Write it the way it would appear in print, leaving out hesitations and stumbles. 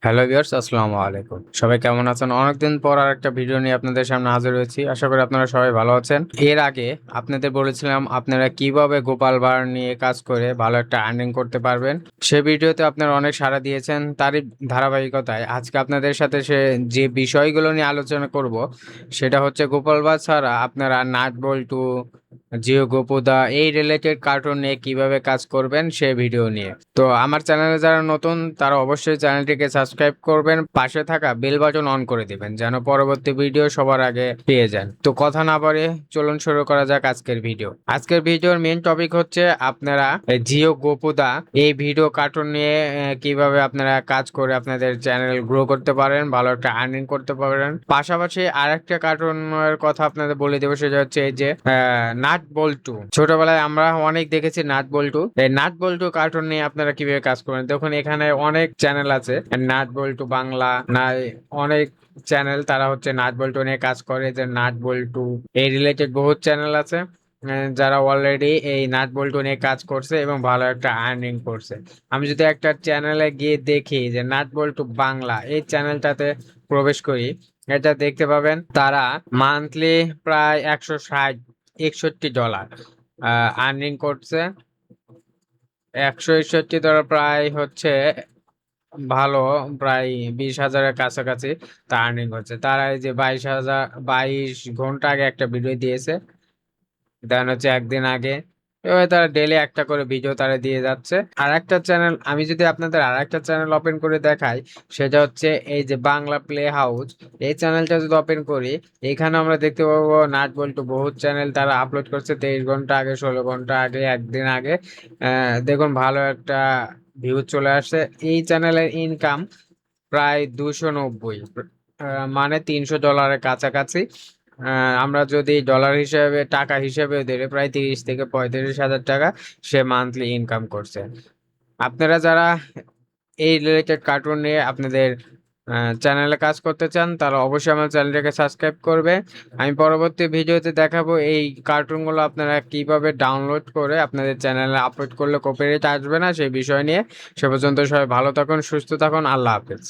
Hello viewers, আসসালামু আলাইকুম। সবাই কেমন আছেন? অনেকদিন পর আরেকটা ভিডিও নিয়ে আপনাদের সামনে হাজির হয়েছি। আশা করি আপনারা সবাই ভালো আছেন। এর আগে আপনাদের বলেছিলাম আপনারা কিভাবে গোপাল ভাঁড় নিয়ে কাজ করে ভালো একটা আর্নিং করতে পারবেন। সে ভিডিওতে আপনারা অনেক সাড়া দিয়েছেন। তারই ধারাবাহিকতায় আজকে আপনাদের সাথে যে বিষয়গুলো নিয়ে আলোচনা করব সেটা হচ্ছে গোপাল ভাঁড় ছাড়া আপনারা নাট বল্টু, জিও গোপুদা এই রিলেটেড কার্টুন নিয়ে কিভাবে কাজ করবেন সে ভিডিও নিয়ে। তো আমার চ্যানেলে যারা নতুন তারা অবশ্যই চ্যানেলটিকে সাবস্ক্রাইব করবেন, পাশে থাকা বেল বাটন অন করে দিবেন যেন পরবর্তী ভিডিও সবার আগে পেয়ে যান। তো কথা না বাড়িয়ে চলুন শুরু করা যাক আজকের ভিডিও। আজকের ভিডিওর মেইন টপিক হচ্ছে আপনারা জিও গোপুদা এই ভিডিও কার্টুন নিয়ে কিভাবে আপনারা কাজ করে আপনাদের চ্যানেল গ্রো করতে পারেন, ভালো একটা আর্নিং করতে পারেন। পাশাপাশি আরেকটা কার্টুনের কথা আপনাদের বলে দেবো, সেটা হচ্ছে এই যে নাট বল্টু। ছোটবেলায় আমরা অনেক দেখেছি নাট বল্টু। এই নাট বল্টু কার্টুন নিয়ে আপনারা কিভাবে কাজ করবেন। দেখুন এখানে অনেক চ্যানেল আছে, নাট বল্টু বাংলা, না অনেক চ্যানেল তারা হচ্ছে নাট বল্টু নিয়ে কাজ করে, যে নাট বল্টু এই রিলেটেড বহুত চ্যানেল আছে যারা অলরেডি এই নাট বল্টু নিয়ে কাজ করছে এবং ভালো একটা আর্নিং করছে। আমি যদি একটা চ্যানেলে গিয়ে দেখি যে নাট বল্টু বাংলা এই চ্যানেলটাতে প্রবেশ করি, এটা দেখতে পাবেন তারা মান্থলি প্রায় 160-61 ডলার আর্নিং করছে। 161 ডলার প্রায় হচ্ছে ভালো, প্রায় 20,000-এর কাছাকাছি তা আর্নিং হচ্ছে। তারা এই যে 22 ঘন্টা আগে একটা ভিডিও দিয়েছে, দেন হচ্ছে একদিন আগে। এভাবে তারা ডেলি একটা করে ভিডিও তারা দিয়ে যাচ্ছে। আর একটা চ্যানেল আমি যদি আপনাদের আর একটা চ্যানেল ওপেন করে দেখাই, সেটা হচ্ছে এই যে বাংলা প্লে হাউস। এই চ্যানেলটা যদি ওপেন করি, এখানে আমরা দেখতে পাবো নাট বল্টু বহুত চ্যানেল তারা আপলোড করছে 23 ঘন্টা আগে, 16 ঘন্টা আগে, একদিন আগে। দেখুন ভালো একটা ভিউ চলে আসছে। এই চ্যানেলের ইনকাম প্রায় 290, মানে 300 ডলারের কাছাকাছি। আমরা যদি ডলার হিসেবে টাকা হিসেবে ধরে প্রায় 30 থেকে 35 হাজার টাকা সে মান্থলি ইনকাম করছে। আপনারা যারা এই রিলেটেড কার্টুন নিয়ে আপনাদের চ্যানেলে কাজ করতে চান তারা অবশ্যই আমার চ্যানেলটাকে সাবস্ক্রাইব করবে। আমি পরবর্তী ভিডিওতে দেখাবো এই কার্টুনগুলো আপনারা কিভাবে ডাউনলোড করে আপনাদের চ্যানেলে আপলোড করলে কপিরাইট আসবে না সেই বিষয় নিয়ে। সে পর্যন্ত সবাই ভালো থাকুন, সুস্থ থাকুন, আল্লাহ হাফেজ।